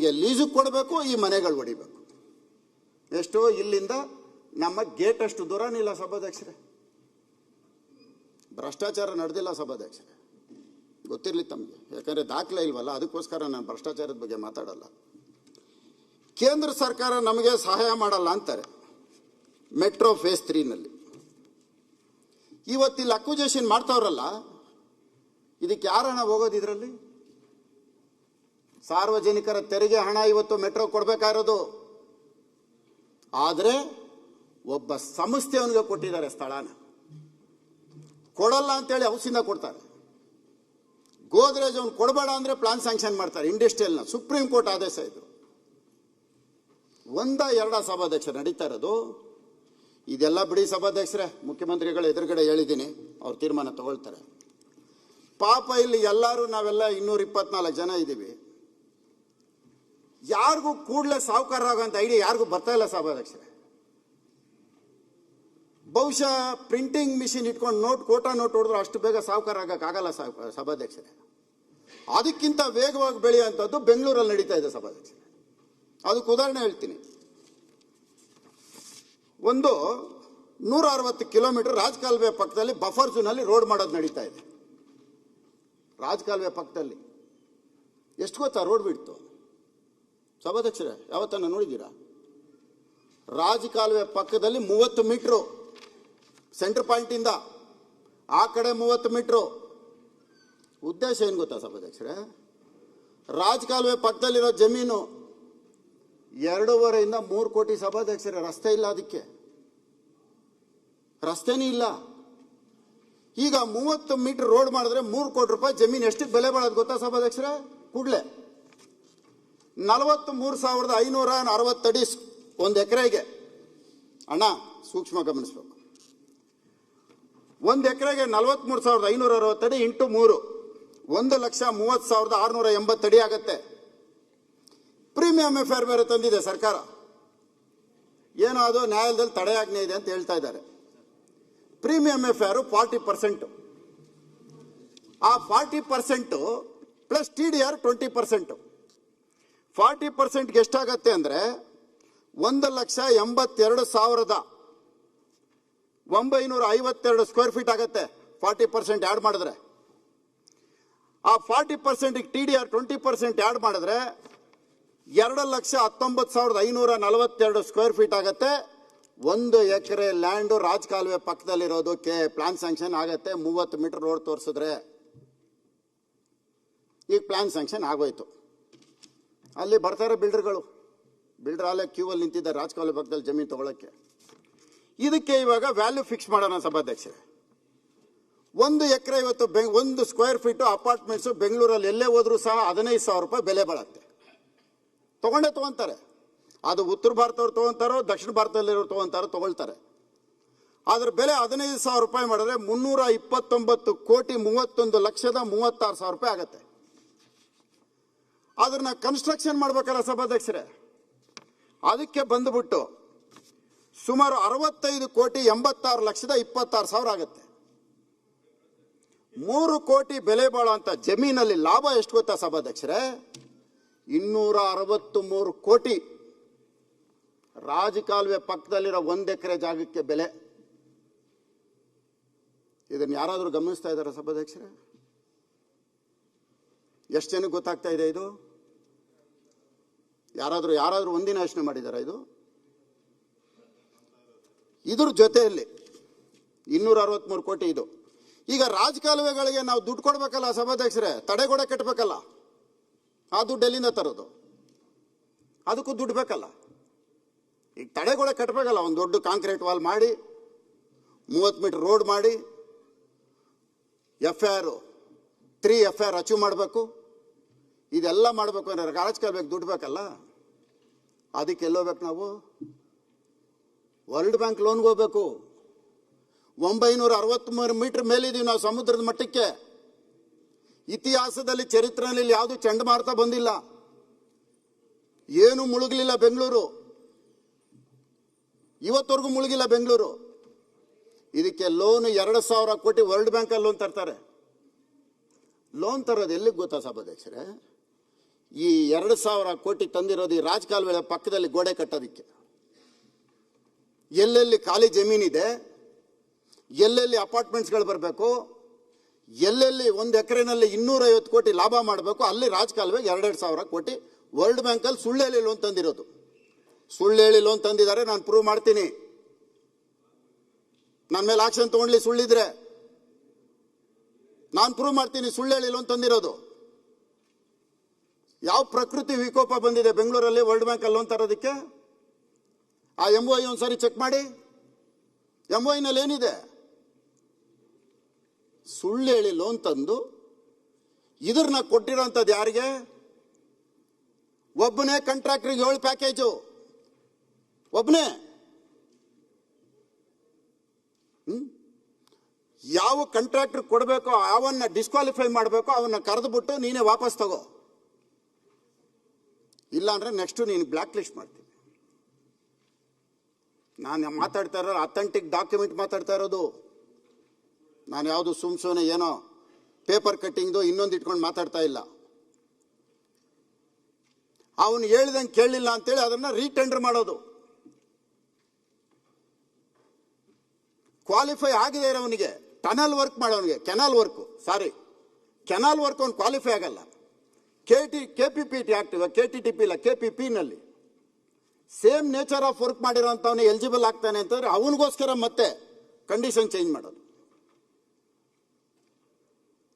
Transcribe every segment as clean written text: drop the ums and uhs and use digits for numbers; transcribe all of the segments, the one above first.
ನಮಗೆ ಲೀಸಿಗೆ ಕೊಡಬೇಕು, ಈ ಮನೆಗಳು ಹೊಡಿಬೇಕು. ಎಷ್ಟು ಇಲ್ಲಿಂದ ನಮ್ಮ ಗೇಟ್ ಅಷ್ಟು ದೂರನೇ ಇಲ್ಲ ಸಭಾಧ್ಯಕ್ಷರೇ. ಭ್ರಷ್ಟಾಚಾರ ನಡೆದಿಲ್ಲ ಸಭಾಧ್ಯಕ್ಷರೇ, ಗೊತ್ತಿರಲಿ ತಮಗೆ, ಯಾಕಂದರೆ ದಾಖಲೆ ಇಲ್ವಲ್ಲ, ಅದಕ್ಕೋಸ್ಕರ ನಾನು ಭ್ರಷ್ಟಾಚಾರದ ಬಗ್ಗೆ ಮಾತಾಡಲ್ಲ. ಕೇಂದ್ರ ಸರ್ಕಾರ ನಮಗೆ ಸಹಾಯ ಮಾಡಲ್ಲ ಅಂತಾರೆ ಮೆಟ್ರೋ ಫೇಸ್ 3ನಲ್ಲಿ. ಇವತ್ತಿಲ್ಲಿ ಅಕ್ವಿಜೇಷನ್ ಮಾಡ್ತಾವ್ರಲ್ಲ, ಇದಕ್ಕೆ ಯಾರ ಹಣ ಹೋಗೋದು? ಇದರಲ್ಲಿ ಸಾರ್ವಜನಿಕರ ತೆರಿಗೆ ಹಣ ಇವತ್ತು ಮೆಟ್ರೋ ಕೊಡಬೇಕಾಗಿರೋದು. ಆದರೆ ಒಬ್ಬ ಸಂಸ್ಥೆಯವನಿಗೆ ಕೊಟ್ಟಿದ್ದಾರೆ ಸ್ಥಳನ, ಕೊಡಲ್ಲ ಅಂತೇಳಿ ಹೌಸಿಂದ ಕೊಡ್ತಾರೆ. ಗೋದ್ರೇಜ್ ಅವ್ನು ಕೊಡಬೇಡ ಅಂದರೆ ಪ್ಲಾನ್ ಸ್ಯಾಂಕ್ಷನ್ ಮಾಡ್ತಾರೆ ಇಂಡಸ್ಟ್ರಿಯಲ್ನ. ಸುಪ್ರೀಂ ಕೋರ್ಟ್ ಆದೇಶ ಇದು. ಎರಡ ಸಭಾಧ್ಯಕ್ಷ ನಡೀತಾ ಇರೋದು. ಇದೆಲ್ಲ ಬಿಡಿ ಸಭಾಧ್ಯಕ್ಷರೇ, ಮುಖ್ಯಮಂತ್ರಿಗಳ ಎದುರುಗಡೆ ಹೇಳಿದ್ದೀನಿ, ಅವ್ರು ತೀರ್ಮಾನ ತಗೊಳ್ತಾರೆ. ಪಾಪ ಇಲ್ಲಿ ಎಲ್ಲರೂ ನಾವೆಲ್ಲ 224 ಜನ ಇದ್ದೀವಿ. ಯಾರಿಗೂ ಕೂಡಲೇ ಸಾಹುಕಾರ ಆಗೋಂಥ ಐಡಿಯಾ ಯಾರಿಗೂ ಬರ್ತಾ ಇಲ್ಲ ಸಭಾಧ್ಯಕ್ಷರೇ. ಬಹುಶಃ ಪ್ರಿಂಟಿಂಗ್ ಮಿಷಿನ್ ಇಟ್ಕೊಂಡು ಕೋಟಾ ನೋಟ್ ಹೊಡೆದ್ರು ಅಷ್ಟು ಬೇಗ ಸಾಹುಕಾರ ಆಗೋಕ್ಕಾಗಲ್ಲ ಸಭಾಧ್ಯಕ್ಷರೇ. ಅದಕ್ಕಿಂತ ವೇಗವಾಗಿ ಬೆಳೆಯುವಂಥದ್ದು ಬೆಂಗಳೂರಲ್ಲಿ ನಡೀತಾ ಇದೆ ಸಭಾಧ್ಯಕ್ಷರೇ. ಅದಕ್ಕೆ ಉದಾಹರಣೆ ಹೇಳ್ತೀನಿ. 160 ಕಿಲೋಮೀಟರ್ ರಾಜಕಾಲುವೆ ಪಕ್ಕದಲ್ಲಿ ಬಫರ್ ಝೋನಲ್ಲಿ ರೋಡ್ ಮಾಡೋದು ನಡೀತಾ ಇದೆ. ರಾಜಕಾಲುವೆ ಪಕ್ಕದಲ್ಲಿ ಎಷ್ಟು ಗೊತ್ತಾ ರೋಡ್ ಬಿಡ್ತು ಸಭಾಧ್ಯಕ್ಷರೇ? ಯಾವತ್ತನ್ನ ನೋಡಿದ್ದೀರಾ? ರಾಜಕಾಲುವೆ ಪಕ್ಕದಲ್ಲಿ 30 ಮೀಟ್ರು ಸೆಂಟರ್ ಪಾಯಿಂಟಿಂದ ಆ ಕಡೆ 30 ಮೀಟ್ರು. ಉದ್ದೇಶ ಏನು ಗೊತ್ತಾ ಸಭಾಧ್ಯಕ್ಷರೇ? ರಾಜಕಾಲುವೆ ಪಕ್ಕದಲ್ಲಿರೋ ಜಮೀನು 2.5 ಇಂದ 3 ಕೋಟಿ ಸಭಾಧ್ಯಕ್ಷರೇ. ರಸ್ತೆ ಇಲ್ಲ, ಅದಕ್ಕೆ ರಸ್ತೆನೇ ಇಲ್ಲ. ಈಗ 30 ಮೀಟರ್ ರೋಡ್ ಮಾಡಿದ್ರೆ 3 ಕೋಟಿ ರೂಪಾಯಿ ಜಮೀನು ಎಷ್ಟಕ್ಕೆ ಬೆಲೆ ಬಾಳೋದು ಗೊತ್ತಾ ಸಭಾಧ್ಯಕ್ಷರೇ? ಕೂಡಲೇ 43,560 ಅಡಿ ಒಂದು ಎಕರೆಗೆ. ಅಣ್ಣ ಸೂಕ್ಷ್ಮ ಗಮನಿಸ್ಬೇಕು. ಒಂದು ಎಕರೆಗೆ 43,560 ಅಡಿ ಇಂಟು 3 1,30,30,680 ಅಡಿ ಆಗತ್ತೆ. ಪ್ರೀಮಿಯಂ ಎಫ್ಐಆರ್ ಬೇರೆ ತಂದಿದೆ ಸರ್ಕಾರ. ಏನೋ ಅದು ನ್ಯಾಯಾಲಯದಲ್ಲಿ ತಡೆಯಾಜ್ಞೆ ಇದೆ ಅಂತ ಹೇಳ್ತಾ ಇದ್ದಾರೆ. Premium FIR 40%. ಆ 40% ಪ್ಲಸ್ TDR 20%. 40%ಗೆ ಎಷ್ಟಾಗತ್ತೆ ಅಂದರೆ 1,82,952 ಸ್ಕ್ವೇರ್ ಫೀಟ್ ಆಗತ್ತೆ. 40% ಆ್ಯಡ್ ಮಾಡಿದ್ರೆ, ಆ 40%ಗೆ TDR 20% ಆ್ಯಡ್ ಮಾಡಿದ್ರೆ 2,19,542 ಸ್ಕ್ವೇರ್ ಫೀಟ್ ಆಗತ್ತೆ. 1 ಎಕರೆ ಲ್ಯಾಂಡು ರಾಜಕಾಲುವೆ ಪಕ್ಕದಲ್ಲಿರೋದಕ್ಕೆ ಪ್ಲಾನ್ ಸ್ಯಾಂಕ್ಷನ್ ಆಗತ್ತೆ. 30 ಮೀಟರ್ ರೋಡ್ ತೋರಿಸಿದ್ರೆ. ಈಗ ಪ್ಲಾನ್ ಸ್ಯಾಂಕ್ಷನ್ ಆಗೋಯ್ತು. ಅಲ್ಲಿ ಬರ್ತಾರೆ ಬಿಲ್ಡರ್ಗಳು. ಬಿಲ್ಡರ್ ಅಲ್ಲೇ ಕ್ಯೂ ಅಲ್ಲಿ ನಿಂತಿದ್ದಾರೆ ರಾಜಕಾಲುವೆ ಪಕ್ಕದಲ್ಲಿ ಜಮೀನು ತಗೊಳ್ಳೋಕ್ಕೆ. ಇದಕ್ಕೆ ಇವಾಗ ವ್ಯಾಲ್ಯೂ ಫಿಕ್ಸ್ ಮಾಡೋಣ ಸಭಾಧ್ಯಕ್ಷರೇ. 1 ಎಕರೆ ಇವತ್ತು 1 ಸ್ಕ್ವೇರ್ ಫೀಟು ಅಪಾರ್ಟ್ಮೆಂಟ್ಸು ಬೆಂಗಳೂರಲ್ಲಿ ಎಲ್ಲೇ ಹೋದ್ರೂ ಸಹ 15,000 ರೂಪಾಯಿ ಬೆಲೆ ಬಾಳುತ್ತೆ. ತಗೊಂತಾರೆ. ಅದು ಉತ್ತರ ಭಾರತವ್ರು ತೊಗೊತಾರೋ ದಕ್ಷಿಣ ಭಾರತದಲ್ಲಿರೋರು ತಗೊಳ್ತಾರೆ. ಅದರ ಬೆಲೆ 15,000 ರೂಪಾಯಿ ಮಾಡಿದ್ರೆ 329,31,36,000 ರೂಪಾಯಿ ಆಗತ್ತೆ. ಅದನ್ನ ಕನ್ಸ್ಟ್ರಕ್ಷನ್ ಮಾಡ್ಬೇಕಲ್ಲ ಸಭಾಧ್ಯಕ್ಷರೇ. ಅದಕ್ಕೆ ಬಂದುಬಿಟ್ಟು ಸುಮಾರು 65,86,26,000 ಆಗತ್ತೆ. 3 ಕೋಟಿ ಬೆಲೆ ಬಾಳುವಂಥ ಜಮೀನಲ್ಲಿ ಲಾಭ ಎಷ್ಟು ಗೊತ್ತಾ ಸಭಾಧ್ಯಕ್ಷರೇ? 263 ಕೋಟಿ. ರಾಜಕಾಲುವೆ ಪಕ್ಕದಲ್ಲಿರೋ 1 ಎಕರೆ ಜಾಗಕ್ಕೆ ಬೆಲೆ. ಇದನ್ನು ಯಾರಾದರೂ ಗಮನಿಸ್ತಾ ಇದ್ದಾರೆ ಸಭಾಧ್ಯಕ್ಷರೇ? ಎಷ್ಟು ಜನಕ್ಕೆ ಗೊತ್ತಾಗ್ತಾ ಇದೆ ಇದು? ಯಾರಾದರೂ ಒಂದಿನ ಯೋಚನೆ ಮಾಡಿದಾರ? ಇದ್ರ ಜೊತೆಯಲ್ಲಿ 263 ಕೋಟಿ ಇದು. ಈಗ ರಾಜಕಾಲುವೆಗಳಿಗೆ ನಾವು ದುಡ್ಡು ಕೊಡ್ಬೇಕಲ್ಲ ಸಭಾಧ್ಯಕ್ಷರೇ, ತಡೆಗೋಡೆ ಕಟ್ಟಬೇಕಲ್ಲ. ಆ ದುಡ್ಡು ಎಲ್ಲಿಂದ ತರೋದು? ಅದಕ್ಕೂ ದುಡ್ಡು ಬೇಕಲ್ಲ. ಈಗ ತಡೆಗೋಡೆ ಕಟ್ಟಬೇಕಲ್ಲ, ಒಂದು ದೊಡ್ಡ ಕಾಂಕ್ರೀಟ್ ವಾಲ್ ಮಾಡಿ 30 ಮೀಟರ್ ರೋಡ್ ಮಾಡಿ FIR ಅಚೀವ್ ಮಾಡಬೇಕು. ಇದೆಲ್ಲ ಮಾಡಬೇಕು ಅಂದರೆ ರಾಜಕಾಲುವೆಗೆ ದುಡ್ಡು ಬೇಕಲ್ಲ. ಅದಕ್ಕೆ ಎಲ್ಲೋಗ್ಬೇಕು ನಾವು? ವರ್ಲ್ಡ್ ಬ್ಯಾಂಕ್ ಲೋನ್ಗೆ ಹೋಗ್ಬೇಕು. 963 ಮೀಟರ್ ಮೇಲಿದ್ದೀವಿ ನಾವು ಸಮುದ್ರದ ಮಟ್ಟಕ್ಕೆ. ಇತಿಹಾಸದಲ್ಲಿ ಚರಿತ್ರೆಯಲ್ಲಿ ಯಾವುದು ಚಂಡಮಾರುತ ಬಂದಿಲ್ಲ, ಏನು ಮುಳುಗಲಿಲ್ಲ ಬೆಂಗಳೂರು. ಇವತ್ತವರೆಗೂ ಮುಳುಗಿಲ್ಲ ಬೆಂಗಳೂರು. ಇದಕ್ಕೆ ಲೋನ್ 2,000 ಕೋಟಿ ವರ್ಲ್ಡ್ ಬ್ಯಾಂಕಲ್ಲಿ ಲೋನ್ ತರ್ತಾರೆ. ಲೋನ್ ತರೋದು ಎಲ್ಲಿಗೆ ಗೊತ್ತಾ ಸಭಾಧ್ಯಕ್ಷರೇ? ಈ 2,000 ಕೋಟಿ ತಂದಿರೋದು ಈ ರಾಜಕಾಲುವೆ ಪಕ್ಕದಲ್ಲಿ ಗೋಡೆ ಕಟ್ಟೋದಕ್ಕೆ. ಎಲ್ಲೆಲ್ಲಿ ಖಾಲಿ ಜಮೀನಿದೆ, ಎಲ್ಲೆಲ್ಲಿ ಅಪಾರ್ಟ್ಮೆಂಟ್ಸ್ಗಳು ಬರಬೇಕು, ಎಲ್ಲೆಲ್ಲಿ 1 ಎಕರೆನಲ್ಲಿ 250 ಕೋಟಿ ಲಾಭ ಮಾಡಬೇಕು, ಅಲ್ಲಿ ರಾಜಕಾಲುವೆಗೆ 2,000 ಕೋಟಿ ವರ್ಲ್ಡ್ ಬ್ಯಾಂಕಲ್ಲಿ ಸುಳ್ಳು ಹೇಳಿ ಲೋನ್ ತಂದಿರೋದು. ಸುಳ್ಳು ಹೇಳಿ ಲೋನ್ ತಂದಿದ್ದಾರೆ, ನಾನು ಪ್ರೂವ್ ಮಾಡ್ತೀನಿ. ನನ್ನ ಮೇಲೆ ಆಕ್ಷನ್ ತಗೊಂಡ್ಲಿ ಸುಳ್ಳಿದ್ರೆ ನಾನು ಪ್ರೂವ್ ಮಾಡ್ತೀನಿ. ಸುಳ್ಳು ಹೇಳಿ ಲೋನ್ ತಂದಿರೋದು. ಯಾವ ಪ್ರಕೃತಿ ವಿಕೋಪ ಬಂದಿದೆ ಬೆಂಗಳೂರಲ್ಲಿ ವರ್ಲ್ಡ್ ಬ್ಯಾಂಕಲ್ಲಿ ಲೋನ್ ತರೋದಕ್ಕೆ? ಆ MOI ಒಂದ್ಸರಿ ಚೆಕ್ ಮಾಡಿ. MOI ನಲ್ಲಿ ಏನಿದೆ? ಸುಳ್ಳು ಹೇಳಿ ಲೋನ್ ತಂದು ಇದ್ರನ್ನ ಕೊಟ್ಟಿರೋಂಥದ್ದು ಯಾರಿಗೆ? ಒಬ್ಬನೇ ಕಾಂಟ್ರಾಕ್ಟರ್ಗೆ 7 ಪ್ಯಾಕೇಜು, ಒಬ್ಬನೇ. ಯಾವ ಕಾಂಟ್ರಾಕ್ಟರ್ ಕೊಡಬೇಕೋ ಅವನ್ನ ಡಿಸ್ಕ್ವಾಲಿಫೈ ಮಾಡಬೇಕೋ ಅವನ್ನ ಕರೆದುಬಿಟ್ಟು ನೀನೇ ವಾಪಸ್ ತಗೋ, ಇಲ್ಲ ಅಂದ್ರೆ ನೆಕ್ಸ್ಟ್ ನೀನು ಬ್ಲ್ಯಾಕ್ ಲಿಸ್ಟ್ ಮಾಡ್ತೀನಿ. ನಾನು ಮಾತಾಡ್ತಾ ಇರೋದು ಅಥೆಂಟಿಕ್ ಡಾಕ್ಯುಮೆಂಟ್ ಮಾತಾಡ್ತಾ ಇರೋದು. ನಾನು ಯಾವುದು ಸುಮ್ನೆ ಏನೋ ಪೇಪರ್ ಕಟ್ಟಿಂಗ್ದು ಇನ್ನೊಂದು ಇಟ್ಕೊಂಡು ಮಾತಾಡ್ತಾ ಇಲ್ಲ. ಅವನು ಹೇಳ್ದಂಗೆ ಕೇಳಲಿಲ್ಲ ಅಂತೇಳಿ ಅದನ್ನ ರೀಟೆಂಡರ್ ಮಾಡೋದು. ಕ್ವಾಲಿಫೈ ಆಗಿದೆ ಇರೋವನಿಗೆ ಟನಲ್ ವರ್ಕ್ ಮಾಡೋನಿಗೆ, ಕೆನಾಲ್ ವರ್ಕ್ ಅವ್ನು ಕ್ವಾಲಿಫೈ ಆಗಲ್ಲ. KPPT ಆಕ್ಟಿವ್, KTTP ಇಲ್ಲ, KPP ನಲ್ಲಿ ಸೇಮ್ ನೇಚರ್ ಆಫ್ ವರ್ಕ್ ಮಾಡಿರೋಂಥವನೇ ಎಲಿಜಿಬಲ್ ಆಗ್ತಾನೆ ಅಂತಂದ್ರೆ ಅವನಿಗೋಸ್ಕರ ಮತ್ತೆ ಕಂಡೀಷನ್ ಚೇಂಜ್ ಮಾಡೋದು.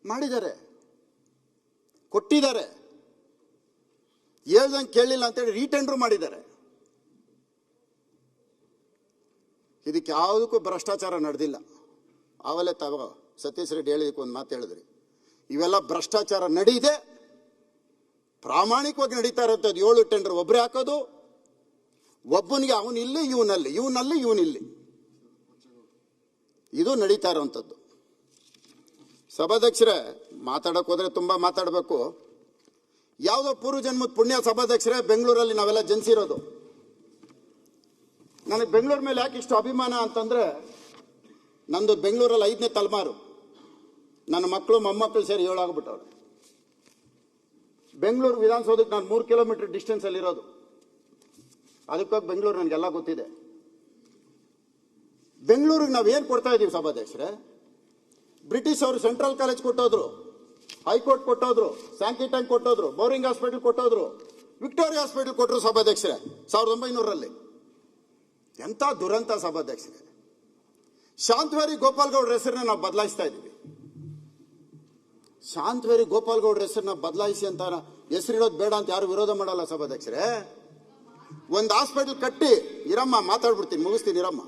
ಮಾಡಿದ್ದಾರೆ, ಕೊಟ್ಟಿದ್ದಾರೆ. ಹೇಳ್ದಂಗೆ ಕೇಳಲಿಲ್ಲ ಅಂತೇಳಿ ರೀಟೆಂಡರ್ ಮಾಡಿದ್ದಾರೆ. ಇದಕ್ಕೆ ಯಾವುದಕ್ಕೂ ಭ್ರಷ್ಟಾಚಾರ ನಡೆದಿಲ್ಲ. ಆವಲೇ ಸತೀಶ್ ರೆಡ್ಡಿ ಹೇಳಿದಕ್ಕೆ ಒಂದು ಮಾತು ಹೇಳಿದ್ರಿ, ಇವೆಲ್ಲ ಭ್ರಷ್ಟಾಚಾರ ನಡೀದೆ, ಪ್ರಾಮಾಣಿಕವಾಗಿ ನಡೀತಾ ಇರೋಂಥದ್ದು. 7 ಟೆಂಡರ್ ಒಬ್ಬರೇ ಹಾಕೋದು, ಒಬ್ಬನಿಗೆ ಅವನಿಲ್ಲಿ ಇವನಿಲ್ಲಿ, ಇದು ನಡೀತಾ ಇರೋಂಥದ್ದು. ಸಭಾಧ್ಯಕ್ಷರೇ, ಮಾತಾಡೋಕೆ ಹೋದ್ರೆ ತುಂಬ ಮಾತಾಡಬೇಕು. ಯಾವುದೋ ಪೂರ್ವ ಜನ್ಮದ ಪುಣ್ಯ ಸಭಾಧ್ಯಕ್ಷರೇ, ಬೆಂಗಳೂರಲ್ಲಿ ನಾವೆಲ್ಲ ಜನಿಸಿರೋದು. ನನಗೆ ಬೆಂಗಳೂರು ಮೇಲೆ ಯಾಕೆ ಇಷ್ಟು ಅಭಿಮಾನ ಅಂತಂದ್ರೆ, ನಂದು ಬೆಂಗಳೂರಲ್ಲಿ 5ನೇ ತಲೆಮಾರು. ನನ್ನ ಮಕ್ಕಳು ಮೊಮ್ಮಕ್ಕಳು ಸೇರಿ 7 ಆಗ್ಬಿಟ್ಟವ್ರೆ. ಬೆಂಗಳೂರು ವಿಧಾನಸೌಧಕ್ಕೆ ನಾನು 3 ಕಿಲೋಮೀಟರ್ ಡಿಸ್ಟೆನ್ಸ್ ಅಲ್ಲಿ ಇರೋದು. ಅದಕ್ಕಾಗಿ ಬೆಂಗಳೂರು ನನಗೆಲ್ಲ ಗೊತ್ತಿದೆ. ಬೆಂಗಳೂರಿಗೆ ನಾವು ಏನು ಕೊಡ್ತಾ ಇದ್ದೀವಿ ಸಭಾಧ್ಯಕ್ಷರೇ? ಬ್ರಿಟಿಷ್ ಅವರು ಸೆಂಟ್ರಲ್ ಕಾಲೇಜ್ ಕೊಟ್ಟೋದ್ರು, ಹೈಕೋರ್ಟ್ ಕೊಟ್ಟೋದ್ರು, ಸ್ಯಾಂಕಿ ಟ್ಯಾಂಕ್ ಕೊಟ್ಟೋದ್ರು, ಬೋರಿಂಗ್ ಹಾಸ್ಪಿಟಲ್ ಕೊಟ್ಟೋದ್ರು, ವಿಕ್ಟೋರಿಯಾ ಹಾಸ್ಪಿಟಲ್ ಕೊಟ್ಟರು ಸಭಾಧ್ಯಕ್ಷರೇ 1900ರಲ್ಲಿ. ಎಂಥ ದುರಂತ ಸಭಾಧ್ಯಕ್ಷರೇ. ಶಾಂತವೇರಿ ಗೋಪಾಲ್ ಗೌಡ್ರ ಹೆಸರನ್ನ ನಾವು ಬದಲಾಯಿಸ್ತಾ ಇದ್ದೀವಿ. ಶಾಂತವೇರಿ ಗೋಪಾಲ್ ಗೌಡ್ರ ಹೆಸರನ್ನ ಬದಲಾಯಿಸಿ ಅಂತ ಹೆಸರಿಡೋದು ಬೇಡ ಅಂತ ಯಾರು ವಿರೋಧ ಮಾಡಲ್ಲ ಸಭಾಧ್ಯಕ್ಷರೇ. ಒಂದು ಹಾಸ್ಪಿಟಲ್ ಕಟ್ಟಿ, ಇರಮ್ಮ ಮಾತಾಡ್ಬಿಡ್ತೀನಿ, ಮುಗಿಸ್ತೀನಿ ಇರಮ್ಮ.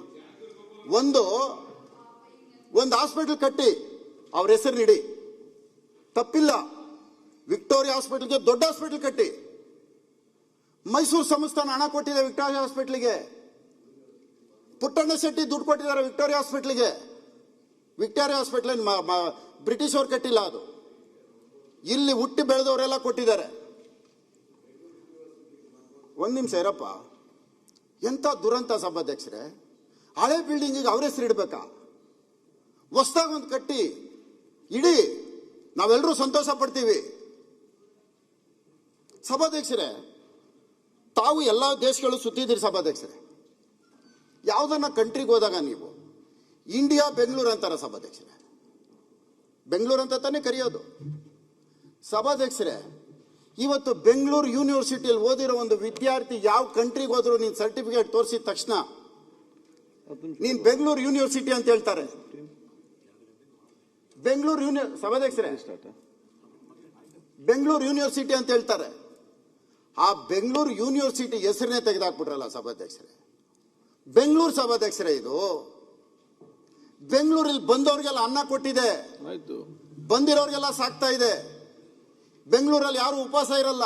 ಒಂದು ಹಾಸ್ಪಿಟಲ್ ಕಟ್ಟಿ ಅವ್ರ ಹೆಸರು ನೀಡಿ, ತಪ್ಪಿಲ್ಲ. ವಿಕ್ಟೋರಿಯಾ ಹಾಸ್ಪಿಟಲ್ಗೆ ದೊಡ್ಡ ಹಾಸ್ಪಿಟಲ್ ಕಟ್ಟಿ. ಮೈಸೂರು ಸಂಸ್ಥಾನ ಹಣ ಕೊಟ್ಟಿದೆ ವಿಕ್ಟೋರಿಯಾ ಹಾಸ್ಪಿಟಲ್ಗೆ. ಪುಟ್ಟಣ್ಣ ಶೆಟ್ಟಿ ದುಡ್ಡು ಕೊಟ್ಟಿದ್ದಾರೆ ವಿಕ್ಟೋರಿಯಾ ಹಾಸ್ಪಿಟಲ್ಗೆ. ವಿಕ್ಟೋರಿಯಾ ಹಾಸ್ಪಿಟಲ್ ಬ್ರಿಟಿಷ್ ಅವ್ರು ಕಟ್ಟಿಲ್ಲ, ಅದು ಇಲ್ಲಿ ಹುಟ್ಟಿ ಬೆಳೆದವರೆಲ್ಲ ಕೊಟ್ಟಿದ್ದಾರೆ. ಒಂದು ನಿಮಿಷ ಇರಪ್ಪ. ಎಂಥ ದುರಂತ ಸಭಾಧ್ಯಕ್ಷರೇ. ಹಳೆ ಬಿಲ್ಡಿಂಗಿಗೆ ಅವ್ರ ಹೆಸರು ಇಡ್ಬೇಕಾ? ಹೊಸದಾಗಿ ಒಂದು ಕಟ್ಟಿ ಇಡೀ, ನಾವೆಲ್ಲರೂ ಸಂತೋಷ ಪಡ್ತೀವಿ. ಸಭಾಧ್ಯಕ್ಷರೇ, ತಾವು ಎಲ್ಲ ದೇಶಗಳು ಸುತ್ತಿದ್ದೀರಿ ಸಭಾಧ್ಯಕ್ಷರೇ. ಯಾವುದನ್ನ ಕಂಟ್ರಿಗೆ ಹೋದಾಗ ನೀವು ಇಂಡಿಯಾ ಬೆಂಗಳೂರು ಅಂತಾರ ಸಭಾಧ್ಯಕ್ಷರೇ? ಬೆಂಗಳೂರು ಅಂತ ತಾನೇ ಕರೆಯೋದು. ಸಭಾಧ್ಯಕ್ಷರೇ, ಇವತ್ತು ಬೆಂಗಳೂರು ಯೂನಿವರ್ಸಿಟಿಯಲ್ಲಿ ಓದಿರೋ ಒಂದು ವಿದ್ಯಾರ್ಥಿ ಯಾವ ಕಂಟ್ರಿಗೆ ಹೋದ್ರು ನೀನು ಸರ್ಟಿಫಿಕೇಟ್ ತೋರಿಸಿದ ತಕ್ಷಣ ನೀನು ಬೆಂಗಳೂರು ಯೂನಿವರ್ಸಿಟಿ ಅಂತ ಹೇಳ್ತಾರೆ. ಸಭಾಧ್ಯಕ್ಷರೇ, ಬೆಂಗಳೂರು ಯೂನಿವರ್ಸಿಟಿ ಅಂತ ಹೇಳ್ತಾರೆ. ಆ ಬೆಂಗಳೂರು ಯೂನಿವರ್ಸಿಟಿ ಹೆಸರನ್ನೇ ತೆಗೆದಾಕ್ಬಿಟ್ರಲ್ಲ ಸಭಾಧ್ಯಕ್ಷರೇ. ಬೆಂಗಳೂರು ಸಭಾಧ್ಯಕ್ಷರೇ, ಇದು ಬೆಂಗಳೂರಲ್ಲಿ ಬಂದವ್ರಿಗೆಲ್ಲ ಅನ್ನ ಕೊಟ್ಟಿದೆ, ಬಂದಿರೋರಿಗೆಲ್ಲ ಸಾಕ್ತಾ ಇದೆ. ಬೆಂಗಳೂರಲ್ಲಿ ಯಾರು ಉಪವಾಸ ಇರಲ್ಲ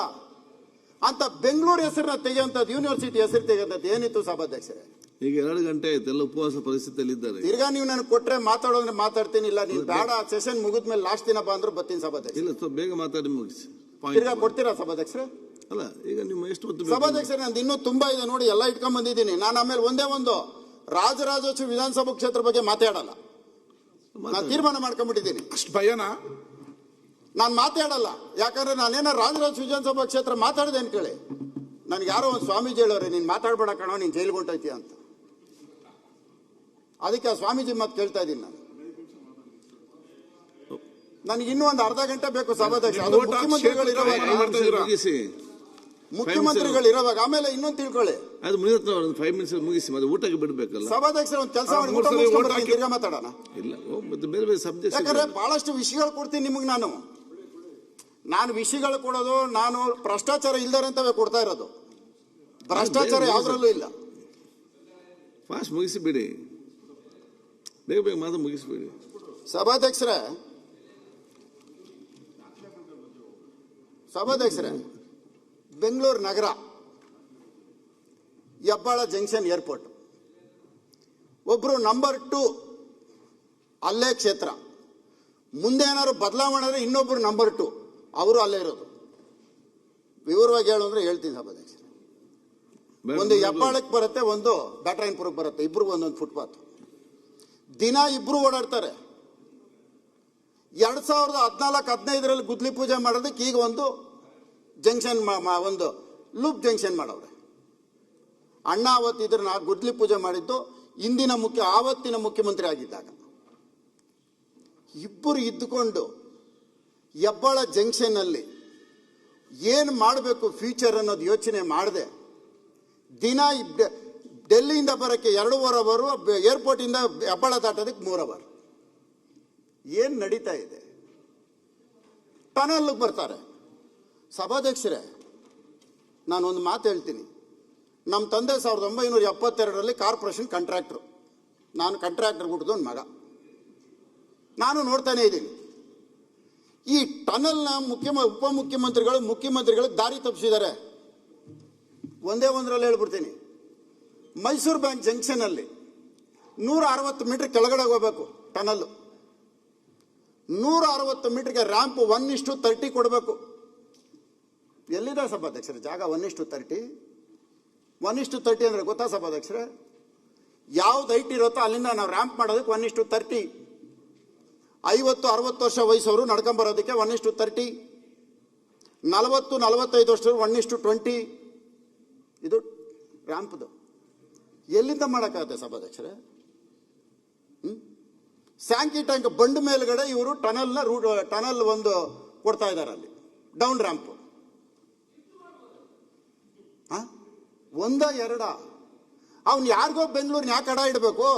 ಅಂತ ಬೆಂಗಳೂರು ಹೆಸರನ್ನ ತೆಗೆಯುವಂಥದ್ದು, ಯೂನಿವರ್ಸಿಟಿ ಹೆಸರು ತೆಗೆಯುವಂಥದ್ದು ಏನಿತ್ತು ಸಭಾಧ್ಯಕ್ಷರೇ? ಈಗ 2 ಗಂಟೆ ಆಯ್ತು, ಎಲ್ಲ ಉಪವಾಸ ಪರಿಸ್ಥಿತಿಯಲ್ಲಿ ಇದ್ದಾರೆ. ತಿರ್ಗಾ ನೀವು ನನಗೆ ಕೊಟ್ರೆ ಮಾತಾಡೋದ್ರೆ ಮಾತಾಡ್ತೀನಿ, ಇಲ್ಲ ನೀವು ಬೇಡ ಸೆಷನ್ ಮುಗಿದ್ಮೇಲೆ ಲಾಸ್ಟ್ ದಿನ ಬಂದ್ರು ಬರ್ತೀನಿ ಸಭಾಧ್ಯಕ್ಷ. ಇಲ್ಲ, ಬೇಗ ಮಾತಾಡಿ ಮುಗಿಸಿ. ತಿರ್ಗಾ ಕೊಡ್ತೀರಾ ಸಭಾಧ್ಯಕ್ಷರೇ? ಅಲ್ಲ, ಈಗ ನಿಮ್ಮ ಎಷ್ಟು ಹೊತ್ತು ಸಭಾಧ್ಯಕ್ಷರೇ, ನಂದು ಇನ್ನೂ ತುಂಬಾ ಇದೆ ನೋಡಿ, ಎಲ್ಲ ಇಟ್ಕೊಂಡ್ ಬಂದಿದ್ದೀನಿ ನಾನು. ಆಮೇಲೆ ಒಂದೇ ಒಂದು ರಾಜರಾಜೇಶ್ವರಿ ವಿಧಾನಸಭಾ ಕ್ಷೇತ್ರ ಬಗ್ಗೆ ಮಾತಾಡಲ್ಲ, ನಾನು ತೀರ್ಮಾನ ಮಾಡ್ಕೊಂಡ್ಬಿಟ್ಟಿದ್ದೀನಿ. ಅಷ್ಟು ಭಯನಾ? ನಾನು ಮಾತಾಡಲ್ಲ, ಯಾಕಂದ್ರೆ ನಾನೇನೋ ರಾಜರಾಜ ವಿಧಾನಸಭಾ ಕ್ಷೇತ್ರ ಮಾತಾಡಿದೆ ಅನ್ಕೊಳ್ಳಿ, ನನ್ಗೆ ಯಾರೋ ಒಂದು ಸ್ವಾಮೀಜಿ ಹೇಳೋರೆ ನೀನು ಮಾತಾಡ್ಬೇಡ ಕಣೋ, ನೀನು ಜೈಲಿಗೆ ಹೊಂಟೈತಿ ಅಂತ. ಅದಕ್ಕೆ ಆ ಸ್ವಾಮೀಜಿ ಮಾತು ಕೇಳ್ತಾ ಇದ್ದೀನಿ ನಾನು. ನನಗೆ ಇನ್ನೂ ಒಂದು ಅರ್ಧ ಗಂಟೆ ಬೇಕು ಸಭಾಧ್ಯಕ್ಷ. ಅದು ಮುಖ್ಯಮಂತ್ರಿಗಳು ಇರೋವಾಗ ಆಮೇಲೆ ಇನ್ನೊಂದು ತಿಳ್ಕೊಳ್ಳಿ. ಅದು ಮುಗಿದ 5 ಮಿನಿಟ್ಸ್ ಮುಗಿಸಿ ಮತ್ತೆ ಊಟಕ್ಕೆ ಬಿಡ್ಬೇಕಲ್ಲ. ಸಭಾಧ್ಯಕ್ಷ ಒಂದು ಕೆಲಸ ಮಾಡಿ ಊಟ ಮುಗಿಸ್ಕೊಂಡು ತಿರ್ಗಾ ಮಾತಾಡೋಣ. ಇಲ್ಲ ಮತ್ತೆ ಬೇರೆ ಬೇರೆ ಸಬ್ಜೆಕ್ಟ್, ಯಾಕಂದ್ರೆ ಬಹಳಷ್ಟು ವಿಷಯಗಳು ಕೊಡ್ತೀನಿ ನಿಮಗೆ. ನಾನು ವಿಷಯಗಳು ಕೊಡೋದು, ನಾನು ಭ್ರಷ್ಟಾಚಾರ ಇಲ್ದಾರಂತವೇ ಕೊಡ್ತಾ ಇರೋದು. ಭ್ರಷ್ಟಾಚಾರ ಯಾವ್ದ್ರಲ್ಲೂ ಇಲ್ಲ. ಫಾಸ್ಟ್ ಮುಗಿಸಿಬಿಡಿ, ಬೇಗ ಬೇಗ ಮಾತು ಮುಗಿಸ್ಬಿಡಿ. ಸಭಾಧ್ಯಕ್ಷರೇ ಬೆಂಗಳೂರು ನಗರ ಹೆಬ್ಬಾಳ ಜಂಕ್ಷನ್ ಏರ್ಪೋರ್ಟ್, ಒಬ್ರು ನಂಬರ್ 2 ಅಲ್ಲೇ ಕ್ಷೇತ್ರ. ಮುಂದೆ ಏನಾದ್ರು ಬದಲಾವಣೆ ಇನ್ನೊಬ್ರು ನಂಬರ್ 2 ಅವರು ಅಲ್ಲೇ ಇರೋದು. ವಿವರವಾಗಿ ಹೇಳು ಅಂದ್ರೆ ಹೇಳ್ತೀನಿ ಸಭಾಧ್ಯಕ್ಷ. ಒಂದು ಹೆಬ್ಬಾಳಕ್ಕೆ ಬರುತ್ತೆ, ಒಂದು ಬ್ಯಾಟರಾಯನಪುರಕ್ಕೆ ಬರುತ್ತೆ. ಇಬ್ರಿಗೂ ಒಂದೊಂದು ಫುಟ್ಪಾತ್. ದಿನ ಇಬ್ರು ಓಡಾಡ್ತಾರೆ. 2014-15 ಗುದ್ಲಿ ಪೂಜೆ ಮಾಡೋದಕ್ಕೆ ಈಗ ಒಂದು ಜಂಕ್ಷನ್, ಒಂದು ಲೂಪ್ ಜಂಕ್ಷನ್ ಮಾಡವ್ರೆ. ಅಣ್ಣ ಅವತ್ತಿದ್ರೆ ನಾ ಗುದ್ಲಿ ಪೂಜೆ ಮಾಡಿದ್ದು ಆವತ್ತಿನ ಮುಖ್ಯಮಂತ್ರಿ ಆಗಿದ್ದಾಗ. ಇಬ್ಬರು ಇದ್ದುಕೊಂಡು ಹೆಬ್ಬಾಳ ಜಂಕ್ಷನ್ ಅಲ್ಲಿ ಏನು ಮಾಡಬೇಕು ಫ್ಯೂಚರ್ ಅನ್ನೋದು ಯೋಚನೆ ಮಾಡದೆ ದಿನ ಡೆಲ್ಲಿಯಿಂದ ಬರೋಕ್ಕೆ 2.5 ಅವರು, ಏರ್ಪೋರ್ಟ್ ಇಂದ ಹೆಬ್ಬಾಳ ದಾಟೋದಕ್ಕೆ 3 ಅವರ್. ಏನು ನಡೀತಾ ಇದೆ? ಟನಲ್ಗೆ ಬರ್ತಾರೆ. ಸಭಾಧ್ಯಕ್ಷರೇ, ನಾನೊಂದು ಮಾತು ಹೇಳ್ತೀನಿ. ನಮ್ಮ ತಂದೆ 1972 ಕಾರ್ಪೊರೇಷನ್ ಕಾಂಟ್ರಾಕ್ಟ್ರು. ನಾನು ಕಾಂಟ್ರಾಕ್ಟರ್ ಹುಟ್ಟಿದವನ ಮಗ. ನಾನು ನೋಡ್ತಾನೆ ಇದ್ದೀನಿ. ಈ ಟನಲ್ನ ಉಪಮುಖ್ಯಮಂತ್ರಿಗಳು ಮುಖ್ಯಮಂತ್ರಿಗಳಿಗೆ ದಾರಿ ತಪ್ಪಿಸಿದ್ದಾರೆ. ಒಂದೇ ಒಂದರಲ್ಲಿ ಹೇಳ್ಬಿಡ್ತೀನಿ. ಮೈಸೂರು ಬ್ಯಾಂಕ್ ಜಂಕ್ಷನ್ ಅಲ್ಲಿ 160 ಮೀಟರ್ ಕೆಳಗಡೆ ಹೋಗ್ಬೇಕು ಟನಲ್ಲು. 160 ಮೀಟರ್ಗೆ ರ್ಯಾಂಪ್ 1:30 ಕೊಡಬೇಕು. ಎಲ್ಲಿದೆ ಸಭಾಧ್ಯಕ್ಷರೇ ಜಾಗ 1:30? 1:30 ಅಂದ್ರೆ ಗೊತ್ತಾ ಸಭಾಧ್ಯಕ್ಷರೇ? ಯಾವ್ದು ಹೈಟ್ ಇರುತ್ತೋ ಅಲ್ಲಿಂದ ನಾವು ರ್ಯಾಂಪ್ ಮಾಡೋದಕ್ಕೆ 1:30. 50-60 ವರ್ಷ ವಯಸ್ಸವರು ನಡ್ಕೊಂಬರೋದಕ್ಕೆ 1:30. 40-45 ವರ್ಷದವರು 1:20. ಇದು ರ್ಯಾಂಪ್ದು. ಎಲ್ಲಿಂದ ಮಾಡೋಕ್ಕಾಗುತ್ತೆ ಸಭಾಧ್ಯಕ್ಷರೇ? ಸ್ಯಾಂಕಿ ಟ್ಯಾಂಕ್ ಬಂಡ್ ಮೇಲ್ಗಡೆ ಇವರು ಟನಲ್ ಒಂದು ಕೊಡ್ತಾ ಇದ್ದಾರೆ. ಅಲ್ಲಿ ಡೌನ್ ರ್ಯಾಂಪ್ 1-2. ಅವ್ನು ಯಾರಿಗೋ ಬೆಂಗಳೂರಿನ ಯಾಕೆ ಅಡ ಇಡಬೇಕು?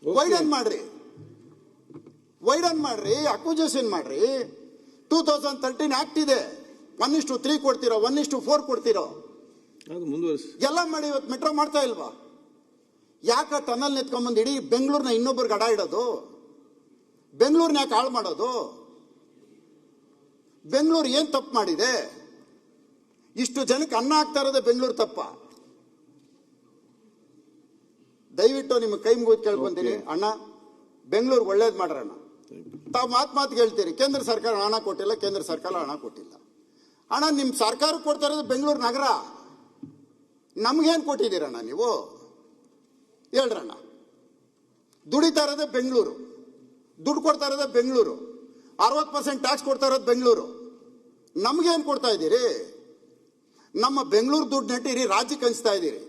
ವೈಡನ್ ಮಾಡ್ರಿ, ಅಕ್ವಿಜೇಷನ್ ಮಾಡ್ರಿ. 2013 ಆಕ್ಟ್ ಇದೆ. 1:3 ಕೊಡ್ತಿರೋ, 1:4 ಕೊಡ್ತಿರೋ, ಎಲ್ಲ ಮಾಡಿ. ಇವತ್ತು ಮೆಟ್ರೋ ಮಾಡ್ತಾ ಇಲ್ವಾ? ಯಾಕೆ ಟನಲ್ ನೆತ್ಕೊಂಡ್ಬಂದು ಇಡೀ ಬೆಂಗಳೂರಿನ ಇನ್ನೊಬ್ಬರಿಗೆ ಅಡ ಇಡೋದು? ಬೆಂಗಳೂರಿನ ಯಾಕೆ ಹಾಳು ಮಾಡೋದು? ಬೆಂಗಳೂರು ಏನ್ ತಪ್ಪು ಮಾಡಿದೆ? ಇಷ್ಟು ಜನಕ್ಕೆ ಅನ್ನ ಹಾಕ್ತಾ ಇರೋದೇ ಬೆಂಗಳೂರು ತಪ್ಪ? ದಯವಿಟ್ಟು ನಿಮ್ಮ ಕೈ ಮುಗಿದು ಕೇಳ್ಕೊಂತೀನಿ ಅಣ್ಣ, ಬೆಂಗಳೂರಿಗೆ ಒಳ್ಳೇದು ಮಾಡ್ರಣ್ಣ. ತಾವು ಮಾತಿಗೆ ಹೇಳ್ತೀರಿ ಕೇಂದ್ರ ಸರ್ಕಾರ ಹಣ ಕೊಟ್ಟಿಲ್ಲ, ಕೇಂದ್ರ ಸರ್ಕಾರ ಹಣ ಕೊಟ್ಟಿಲ್ಲ. ಅಣ್ಣ, ನಿಮ್ಮ ಸರ್ಕಾರ ಕೊಡ್ತಾ ಇರೋದು ಬೆಂಗಳೂರು ನಗರ. ನಮ್ಗೇನು ಕೊಟ್ಟಿದ್ದೀರಣ್ಣ ನೀವು? ಹೇಳ್ರಣ್ಣ. ದುಡಿತಾ ಇರೋದೇ ಬೆಂಗಳೂರು, ದುಡ್ಡು ಕೊಡ್ತಾ ಇರೋದೇ ಬೆಂಗಳೂರು, 60% ಟ್ಯಾಕ್ಸ್ ಕೊಡ್ತಾ ಇರೋದು ಬೆಂಗಳೂರು. ನಮ್ಗೇನು ಕೊಡ್ತಾ ಇದ್ದೀರಿ? ನಮ್ಮ ಬೆಂಗಳೂರು ದುಡ್ಡು ನೆಟ್ಟಿರಿ ರಾಜ್ಯಕ್ಕೆ ಹಂಚ್ತಾ ಇದ್ದೀರಿ.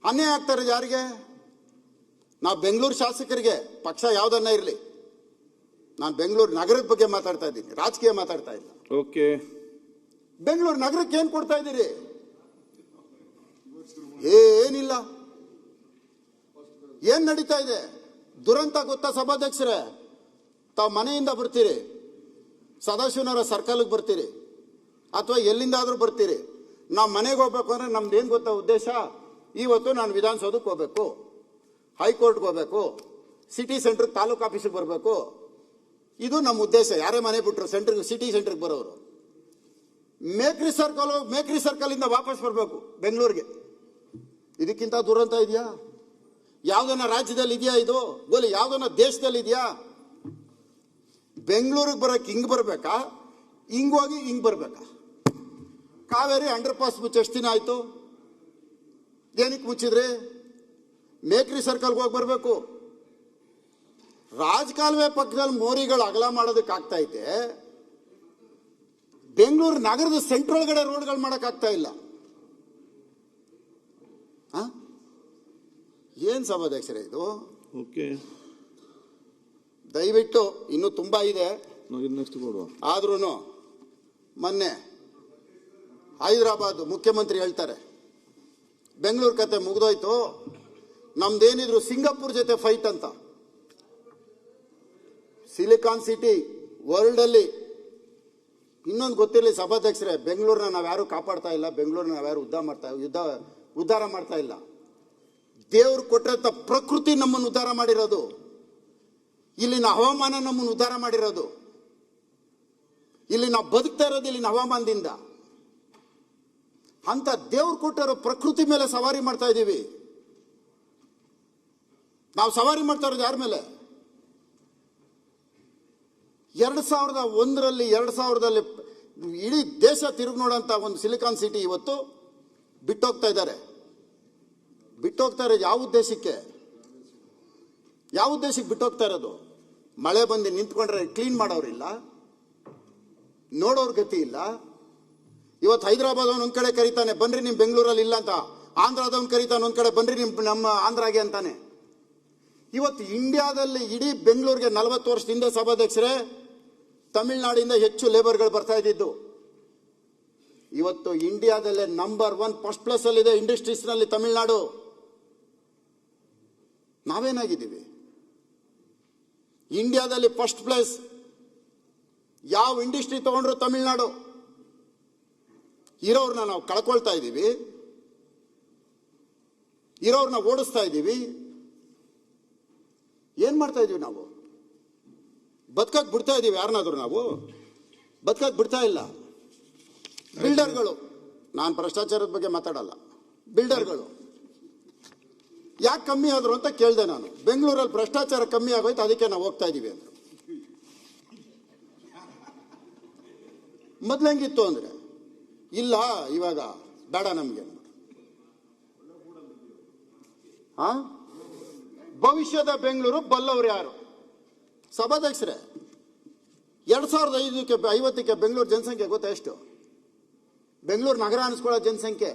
ಅನ್ಯಾಯ ಆಗ್ತಾ ಇರೋದು ಯಾರಿಗೆ? ನಾವು ಬೆಂಗಳೂರು ಶಾಸಕರಿಗೆ, ಪಕ್ಷ ಯಾವುದನ್ನ ಇರಲಿ, ನಾನು ಬೆಂಗಳೂರು ನಗರದ ಬಗ್ಗೆ ಮಾತಾಡ್ತಾ ಇದ್ದೀನಿ, ರಾಜಕೀಯ ಮಾತಾಡ್ತಾ ಇಲ್ಲ. ಓಕೆ, ಬೆಂಗಳೂರು ನಗರಕ್ಕೆ ಏನ್ ಕೊಡ್ತಾ ಇದ್ದೀರಿ? ಏನಿಲ್ಲ. ಏನ್ ನಡೀತಾ ಇದೆ? ದುರಂತ ಗೊತ್ತಾ ಸಭಾಧ್ಯಕ್ಷರೇ? ತಾವು ಮನೆಯಿಂದ ಬರ್ತೀರಿ, ಸದಾಶಿವನವರ ಸರ್ಕಲ್ಗೆ ಬರ್ತೀರಿ, ಅಥವಾ ಎಲ್ಲಿಂದಾದ್ರೂ ಬರ್ತೀರಿ. ನಾವು ಮನೆಗೆ ಹೋಗ್ಬೇಕು ಅಂದ್ರೆ ನಮ್ದು ಏನ್ ಗೊತ್ತಾ ಉದ್ದೇಶ? ಇವತ್ತು ನಾನು ವಿಧಾನಸೌಧಕ್ಕೆ ಹೋಗ್ಬೇಕು, ಹೈಕೋರ್ಟ್ಗೆ ಹೋಗ್ಬೇಕು, ಸಿಟಿ ಸೆಂಟರ್ ತಾಲೂಕು ಆಫೀಸಿಗೆ ಬರಬೇಕು. ಇದು ನಮ್ಮ ಉದ್ದೇಶ. ಯಾರೇ ಮನೆ ಬಿಟ್ಟರು ಸಿಟಿ ಸೆಂಟರ್ಗೆ ಬರೋರು ಮೇಕ್ರಿ ಸರ್ಕಲ್ ಇಂದ ವಾಪಸ್ ಬರಬೇಕು ಬೆಂಗಳೂರಿಗೆ. ಇದಕ್ಕಿಂತ ದುರಂತ ಇದೆಯಾ? ಯಾವ್ದನ್ನ ರಾಜ್ಯದಲ್ಲಿ ಇದೆಯಾ ಇದು? ಗೋಲಿ ಯಾವ್ದನ್ನ ದೇಶದಲ್ಲಿ ಇದೆಯಾ? ಬೆಂಗಳೂರಿಗೆ ಬರೋಕೆ ಹಿಂಗ್ ಬರ್ಬೇಕಾ? ಹಿಂಗೋಗಿ ಹಿಂಗ್ ಬರ್ಬೇಕಾ? ಕಾವೇರಿ ಅಂಡರ್ ಪಾಸ್ ಮುಚ್ಚಿ ಎಷ್ಟು ದಿನ ಆಯ್ತು? ಏನಕ್ಕೆ ಮುಚ್ಚಿದ್ರಿ? ಮೇಕ್ರಿ ಸರ್ಕಲ್ಗೆ ಹೋಗಿ ಬರಬೇಕು. ರಾಜಕಾಲುವೆ ಪಕ್ಕದಲ್ಲಿ ಮೋರಿಗಳು ಅಗಲ ಮಾಡೋದಕ್ಕೆ ಆಗ್ತಾ ಐತೆ, ಬೆಂಗಳೂರು ನಗರದ ಸೆಂಟ್ರೊಳಗಡೆ ರೋಡ್ಗಳು ಮಾಡೋಕ್ಕಾಗ್ತಾ ಇಲ್ಲ. ಏನ್ ಸಭಾಧ್ಯಕ್ಷರೇ ಇದು? ಓಕೆ, ದಯವಿಟ್ಟು ಇನ್ನೂ ತುಂಬಾ ಇದೆ, ನೆಕ್ಸ್ಟ್ ಕೊಡುವ. ಆದ್ರೂ ಮೊನ್ನೆ ಹೈದರಾಬಾದ್ ಮುಖ್ಯಮಂತ್ರಿ ಹೇಳ್ತಾರೆ, ಬೆಂಗಳೂರು ಕತೆ ಮುಗಿದೋಯ್ತು, ನಮ್ದೇನಿದ್ರು ಸಿಂಗಾಪುರ್ ಜೊತೆ ಫೈಟ್ ಅಂತ. ಸಿಲಿಕಾನ್ ಸಿಟಿ ವರ್ಲ್ಡ್ ಅಲ್ಲಿ ಇನ್ನೊಂದು ಗೊತ್ತಿರಲಿ ಸಭಾಧ್ಯಕ್ಷರೇ, ಬೆಂಗಳೂರನ್ನ ನಾವ್ಯಾರು ಕಾಪಾಡ್ತಾ ಇಲ್ಲ, ಬೆಂಗಳೂರನ್ನ ನಾವ್ಯಾರು ಉದ್ಧಾರ ಮಾಡ್ತಾ ಇಲ್ಲ. ದೇವ್ರು ಕೊಟ್ಟಿರಂತ ಪ್ರಕೃತಿ ನಮ್ಮನ್ನು ಉದ್ಧಾರ ಮಾಡಿರೋದು, ಇಲ್ಲಿನ ಹವಾಮಾನ ನಮ್ಮನ್ನು ಉದ್ಧಾರ ಮಾಡಿರೋದು, ಇಲ್ಲಿ ನಾವು ಬದುಕ್ತಾ ಇರೋದು ಇಲ್ಲಿನ ಹವಾಮಾನದಿಂದ. ಅಂತ ದೇವ್ರು ಕೊಟ್ಟಿರೋ ಪ್ರಕೃತಿ ಮೇಲೆ ಸವಾರಿ ಮಾಡ್ತಾ ಇದ್ದೀವಿ. ನಾವು ಸವಾರಿ ಮಾಡ್ತಾ ಇರೋದು ಯಾರ ಮೇಲೆ? 2001ರಲ್ಲಿ 2000ದಲ್ಲಿ ಇಡೀ ದೇಶ ತಿರುಗಿ ನೋಡೋಂಥ ಒಂದು ಸಿಲಿಕಾನ್ ಸಿಟಿ ಇವತ್ತು ಬಿಟ್ಟೋಗ್ತಾ ಇದ್ದಾರೆ. ಬಿಟ್ಟೋಗ್ತಾ ಇರೋದು ಯಾವ ಉದ್ದೇಶಕ್ಕೆ? ಯಾವ ಉದ್ದೇಶಕ್ಕೆ ಬಿಟ್ಟೋಗ್ತಾ ಇರೋದು? ಮಳೆ ಬಂದು ನಿಂತ್ಕೊಂಡ್ರೆ ಕ್ಲೀನ್ ಮಾಡೋರಿಲ್ಲ, ನೋಡೋರ್ ಗತಿ ಇಲ್ಲ. ಇವತ್ತು ಹೈದರಾಬಾದ್ ಒಂದ್ ಕಡೆ ಕರೀತಾನೆ, ಬನ್ರಿ ನಿಮ್ ಬೆಂಗಳೂರಲ್ಲಿ ಇಲ್ಲ ಅಂತ. ಆಂಧ್ರದವನ್ ಕರೀತಾನೆ ಒಂದ್ ಕಡೆ, ಬನ್ರಿ ನಮ್ಮ ಆಂಧ್ರಾಗೆ ಅಂತಾನೆ. ಇವತ್ತು ಇಂಡಿಯಾದಲ್ಲಿ ಇಡೀ ಬೆಂಗಳೂರಿಗೆ 40 ವರ್ಷದಿಂದ ಸಭಾಧ್ಯಕ್ಷರೇ ತಮಿಳುನಾಡಿಂದ ಹೆಚ್ಚು ಲೇಬರ್ಗಳು ಬರ್ತಾ ಇದ್ದಿದ್ದು. ಇವತ್ತು ಇಂಡಿಯಾದಲ್ಲೇ ನಂಬರ್ 1 ಫಸ್ಟ್ ಪ್ಲೇಸ್ ಅಲ್ಲಿದೆ ಇಂಡಸ್ಟ್ರೀಸ್ ನಲ್ಲಿ ತಮಿಳುನಾಡು. ನಾವೇನಾಗಿದ್ದೀವಿ? ಇಂಡಿಯಾದಲ್ಲಿ ಫಸ್ಟ್ ಪ್ಲೇಸ್ ಯಾವ ಇಂಡಸ್ಟ್ರಿ ತಗೊಂಡ್ರು ತಮಿಳುನಾಡು. ಇರೋರ್ನ ನಾವು ಕಳ್ಕೊಳ್ತಾ ಇದ್ದೀವಿ, ಇರೋರ್ನ ಓಡಿಸ್ತಾ ಇದ್ದೀವಿ. ಏನ್ ಮಾಡ್ತಾ ಇದೀವಿ ನಾವು? ಬದುಕಕ್ ಬಿಡ್ತಾ ಇದೀವಿ ಯಾರನ್ನಾದ್ರೂ? ನಾವು ಬದುಕಕ್ ಬಿಡ್ತಾ ಇಲ್ಲ. ಬಿಲ್ಡರ್ಗಳು, ನಾನು ಭ್ರಷ್ಟಾಚಾರದ ಬಗ್ಗೆ ಮಾತಾಡಲ್ಲ, ಬಿಲ್ಡರ್ಗಳು ಯಾಕೆ ಕಮ್ಮಿ ಆದ್ರು ಅಂತ ಕೇಳಿದೆ ನಾನು. ಬೆಂಗಳೂರಲ್ಲಿ ಭ್ರಷ್ಟಾಚಾರ ಕಮ್ಮಿ ಆಗೋಯ್ತು, ಅದಕ್ಕೆ ನಾವು ಹೋಗ್ತಾ ಇದೀವಿ ಅಂದ್ರು. ಮೊದ್ಲು ಹೆಂಗಿತ್ತು ಅಂದ್ರೆ, ಇಲ್ಲ ಇವಾಗ ಬೇಡ ನಮ್ಗೆ. ಭವಿಷ್ಯದ ಬೆಂಗಳೂರು ಬಲ್ಲವ್ರು ಯಾರು? ಸಭಾಧ್ಯಕ್ಷರೇ, 2050ಕ್ಕೆ ಬೆಂಗಳೂರು ಜನಸಂಖ್ಯೆ ಗೊತ್ತಾ ಎಷ್ಟು? ಬೆಂಗಳೂರು ನಗರ ಅನಿಸ್ಕೊಳ್ಳೋ ಜನಸಂಖ್ಯೆ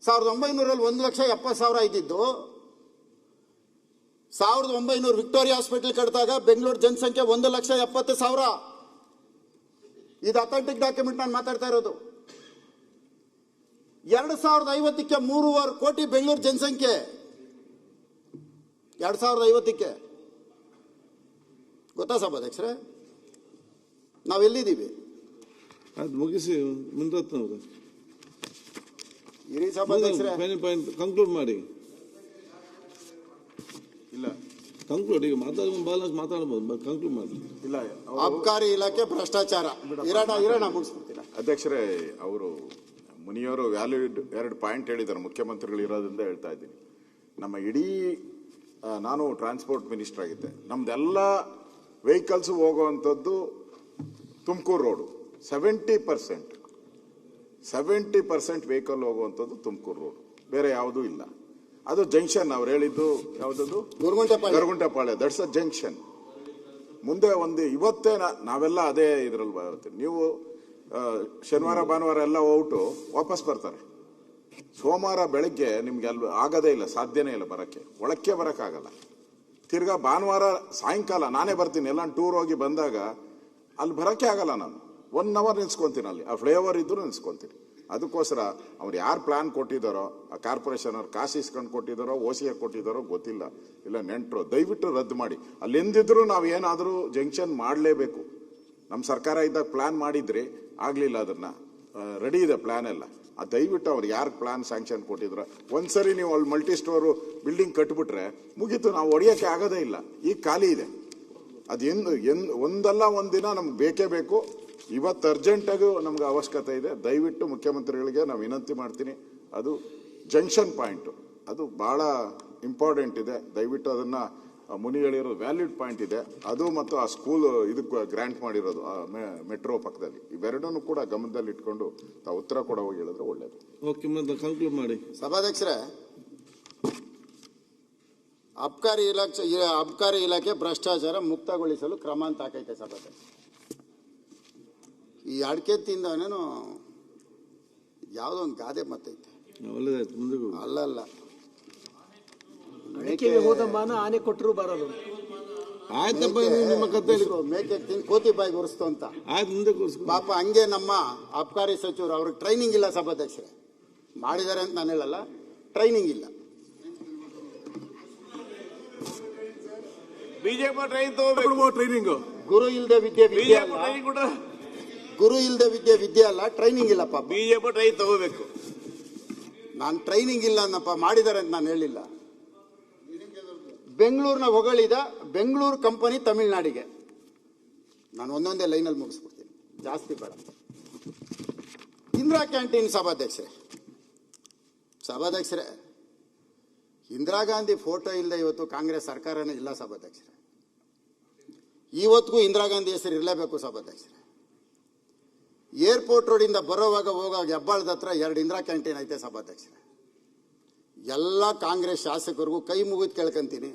1900ರಲ್ಲಿ 1,70,000 ಇದ್ದಿದ್ದು, 1900 ವಿಕ್ಟೋರಿಯಾ ಹಾಸ್ಪಿಟಲ್ ಕಟ್ಟಿದಾಗ ಬೆಂಗಳೂರು ಜನಸಂಖ್ಯೆ 1,70,000. ಇದು ಅಥೆಂಟಿಕ್ ಡಾಕ್ಯುಮೆಂಟ್ ನಾನು ಮಾತಾಡ್ತಾ ಇರೋದು. 2050ಕ್ಕೆ 3.5 ಕೋಟಿ ಬೆಂಗಳೂರು ಜನಸಂಖ್ಯೆ. 2050ಕ್ಕೆ ಗೊತ್ತಾ ಸಭಾಧ್ಯಕ್ಷರೇ? ನಾವೆಲ್ಲಿದ್ದೀವಿ? ಅದು ಮುಗಿಸಿ ಮುನ್ರತ್ನ ಅವರು ಇರಿ ಸಭಾಧ್ಯಕ್ಷರೇ, ಕಂಕ್ಲೂಡ್ ಮಾಡಿ. ಇಲ್ಲ ಕಂಕ್ಲೂಡ್, ಈಗ ಮಾತಾಡಬಹುದು, ಕಂಕ್ಲೂಡ್ ಮಾಡಿ. ಇಲ್ಲ, ಅಬ್ಕಾರಿ ಇಲಾಖೆ ಭ್ರಷ್ಟಾಚಾರ. ಇರೋಣ ಮುಗಿಸ್ಬಿಡ್ತೀರಾ ಅಧ್ಯಕ್ಷರೇ? ಅವರು ಮುನಿಯವರು ವ್ಯಾಲಿಡ್ 2 ಪಾಯಿಂಟ್ ಹೇಳಿದ್ದಾರೆ, ಮುಖ್ಯಮಂತ್ರಿಗಳು ಇರೋದ್ರಿಂದ ಹೇಳ್ತಾ ಇದ್ದೀನಿ. ನಮ್ಮ ಇಡೀ ನಾನು ಟ್ರಾನ್ಸ್ಪೋರ್ಟ್ ಮಿನಿಸ್ಟರ್ ಆಗಿದ್ದೆ, ನಮ್ದೆಲ್ಲ ವೆಹಿಕಲ್ಸ್ ಹೋಗುವಂಥದ್ದು ತುಮಕೂರು ರೋಡು. 70% ವೆಹಿಕಲ್ ಹೋಗುವಂಥದ್ದು ತುಮಕೂರು ರೋಡು, ಬೇರೆ ಯಾವುದೂ ಇಲ್ಲ. ಅದು ಜಂಕ್ಷನ್. ಅವ್ರು ಹೇಳಿದ್ದು ಯಾವುದದು? ಗರುಗುಂಟೆಪಾಳ್ಯ. That's a junction. ಮುಂದೆ ಇವತ್ತೇ ನಾವೆಲ್ಲ ಅದೇ ಇದ್ರಲ್ಲಿ ಬರ್ತೀವಿ. ನೀವು ಶನಿವಾರ ಭಾನುವಾರ ಎಲ್ಲ ಹೋಗ್ಬಿಟ್ಟು ವಾಪಸ್ ಬರ್ತಾರೆ. ಸೋಮವಾರ ಬೆಳಗ್ಗೆ ನಿಮ್ಗೆ ಅಲ್ಲಿ ಆಗೋದೇ ಇಲ್ಲ, ಸಾಧ್ಯನೇ ಇಲ್ಲ ಬರಕ್ಕೆ, ಒಳಕ್ಕೆ ಬರೋಕ್ಕಾಗಲ್ಲ. ತಿರ್ಗಾ ಭಾನುವಾರ ಸಾಯಂಕಾಲ ನಾನೇ ಬರ್ತೀನಿ. ಎಲ್ಲ ಟೂರ್ ಹೋಗಿ ಬಂದಾಗ ಅಲ್ಲಿ ಬರೋಕ್ಕೆ ಆಗಲ್ಲ. ನಾನು 1 ಅವರ್ ನಿಲ್ಸ್ಕೊಂತೀನಿ ಅಲ್ಲಿ, ಆ ಫ್ಲೇವರ್ ಇದ್ರೂ ನಿಲ್ಸ್ಕೊಂತೀನಿ. ಅದಕ್ಕೋಸ್ಕರ ಅವ್ರು ಯಾರು ಪ್ಲಾನ್ ಕೊಟ್ಟಿದ್ದಾರೋ, ಆ ಕಾರ್ಪೊರೇಷನ್ ಅವ್ರು ಕಾಸು ಇಸ್ಕೊಂಡು ಕೊಟ್ಟಿದ್ದಾರೋ, OCA ಕೊಟ್ಟಿದ್ದಾರೋ ಗೊತ್ತಿಲ್ಲ, ಇಲ್ಲ ನೆಂಟರು, ದಯವಿಟ್ಟು ರದ್ದು ಮಾಡಿ. ಅಲ್ಲಿ ಎಂದಿದ್ರು ನಾವು ಏನಾದರೂ ಜಂಕ್ಷನ್ ಮಾಡಲೇಬೇಕು. ನಮ್ಮ ಸರ್ಕಾರ ಇದ್ದಾಗ ಪ್ಲಾನ್ ಮಾಡಿದ್ರಿ, ಆಗಲಿಲ್ಲ. ಅದನ್ನ ರೆಡಿ ಇದೆ ಪ್ಲಾನ್ ಎಲ್ಲ. ದಯವಿಟ್ಟು ಅವ್ರು ಯಾರು ಪ್ಲಾನ್ ಸ್ಯಾಂಕ್ಷನ್ ಕೊಟ್ಟಿದ್ರು, ಒಂದ್ಸರಿ ನೀವು ಅಲ್ಲಿ ಮಲ್ಟಿ ಸ್ಟೋರು ಬಿಲ್ಡಿಂಗ್ ಕಟ್ಬಿಟ್ರೆ ಮುಗೀತು, ನಾವು ಹೊಡೆಯೋಕ್ಕೆ ಆಗೋದೇ ಇಲ್ಲ. ಈಗ ಖಾಲಿ ಇದೆ. ಅದು ಒಂದಲ್ಲ ಒಂದಿನ ನಮ್ಗೆ ಬೇಕೇ ಬೇಕು. ಇವತ್ತು ಅರ್ಜೆಂಟಾಗೂ ನಮ್ಗೆ ಅವಶ್ಯಕತೆ ಇದೆ. ದಯವಿಟ್ಟು ಮುಖ್ಯಮಂತ್ರಿಗಳಿಗೆ ನಾವು ವಿನಂತಿ ಮಾಡ್ತೀನಿ, ಅದು ಜಂಕ್ಷನ್ ಪಾಯಿಂಟು ಅದು ಬಹಳ ಇಂಪಾರ್ಟೆಂಟ್ ಇದೆ. ದಯವಿಟ್ಟು ಅದನ್ನ ಮುನಿ ಹೇಳಿರೋ ವ್ಯಾಲಿಡ್ ಪಾಯಿಂಟ್ ಇದೆ ಅದು, ಮತ್ತು ಆ ಸ್ಕೂಲ್ ಇದಕ್ಕೆ ಗ್ರಾಂಟ್ ಮಾಡಿರೋದು ಮೆಟ್ರೋ ಪಕ್ಕದಲ್ಲಿ, ಇವೆರಡನ್ನು ಕೂಡ ಗಮನದಲ್ಲಿ ಇಟ್ಕೊಂಡು ತಾವು ಉತ್ತರ ಕೊಡೋ ಹೋಗಿ ಹೇಳಿದ್ರೆ ಒಳ್ಳೇದು. ಓಕೆ, ಕಂಕ್ಲೂಡ್ ಮಾಡಿ ಸಭಾಧ್ಯಕ್ಷರೇ. ಅಬ್ಕಾರಿ ಇಲಾಖೆ ಭ್ರಷ್ಟಾಚಾರ ಮುಕ್ತಗೊಳಿಸಲು ಕ್ರಮ ಅಂತ ಹಾಕೈತೆ ಸಭಾಧ್ಯಕ್ಷ. ಈ ಅಡಿಕೆ ತಿಂದವನೇನು ಯಾವುದೋ ಒಂದು ಗಾದೆ ಮತ್ತೈತೆ. ಒಳ್ಳೆದಾಯ್ತು, ಮುಂದಕ್ಕೆ ಹೋಗು. ಅಲ್ಲಲ್ಲ, ಅಡಿಕೆಗೆ ಹೋದ ಮಾನ ಆನೆ ಕೊಟ್ಟರು ಬರಲು. ಆಯ್ತಪ್ಪ, ಇದು ನಿಮ್ಮ ಕತೆ. ಮೇಕೆ ತಿಂದು ಕೋತಿ ಬಾಯಿಗೆ ಉರಿಸ್ತು ಅಂತ. ಆಯ್ತು, ಮುಂದೆ ಕೂರಿಸ್ಕೊ. ಪಾಪ ಹಂಗೆ ನಮ್ಮ ಅಬ್ಕಾರಿ ಸಚಿವರು, ಅವ್ರಿಗೆ ಟ್ರೈನಿಂಗ್ ಇಲ್ಲ ಸಭಾಧ್ಯಕ್ಷರೇ. ಮಾಡಿದ್ದಾರೆ ಅಂತ ನಾನು ಹೇಳಲ್ಲ, ಟ್ರೈನಿಂಗ್ ಇಲ್ಲ. ಬಿಜೆಪಿ ಟ್ರೈನ್ ತಗೋಬೇಕು, ಟ್ರೈನಿಂಗ್. ಗುರು ಇಲ್ಲದೆ ವಿದ್ಯೆ ವಿದ್ಯೆ ಅಲ್ಲ, ಗುರು ಇಲ್ಲದೆ ವಿದ್ಯೆ ಅಲ್ಲ, ಟ್ರೈನಿಂಗ್ ಇಲ್ಲ ಪಾಪ. ಬಿಜೆಪಿ ಟ್ರೈನ್ ತಗೋಬೇಕು. ನಾನು ಟ್ರೈನಿಂಗ್ ಇಲ್ಲ ಅನ್ನಪ್ಪ, ಮಾಡಿದ್ದಾರೆ ಅಂತ ನಾನು ಹೇಳಿಲ್ಲ. ಬೆಂಗಳೂರಿನ ಹೊಗಳಿದ ಬೆಂಗಳೂರು ಕಂಪನಿ ತಮಿಳ್ನಾಡಿಗೆ. ನಾನು ಒಂದೊಂದೇ ಲೈನಲ್ಲಿ ಮುಗಿಸ್ಬಿಡ್ತೀನಿ, ಜಾಸ್ತಿ ಬೇಡ. ಇಂದಿರಾ ಕ್ಯಾಂಟೀನ್ ಸಭಾಧ್ಯಕ್ಷರೇ, ಇಂದಿರಾ ಗಾಂಧಿ ಫೋಟೋ ಇಲ್ಲದೆ ಇವತ್ತು ಕಾಂಗ್ರೆಸ್ ಸರ್ಕಾರನೇ ಇಲ್ಲ ಸಭಾಧ್ಯಕ್ಷರೇ. ಇವತ್ತಿಗೂ ಇಂದಿರಾ ಗಾಂಧಿ ಹೆಸರು ಇರಲೇಬೇಕು ಸಭಾಧ್ಯಕ್ಷರೇ. ಏರ್ಪೋರ್ಟ್ ರೋಡಿಂದ ಬರೋವಾಗ ಹೋಗುವಾಗ ಹೆಬ್ಬಾಳದ ಹತ್ರ 2 ಇಂದಿರಾ ಕ್ಯಾಂಟೀನ್ ಐತೆ ಸಭಾಧ್ಯಕ್ಷರೇ. ಎಲ್ಲ ಕಾಂಗ್ರೆಸ್ ಶಾಸಕರಿಗೂ ಕೈ ಮುಗಿದು ಕೇಳ್ಕೊಂತೀನಿ,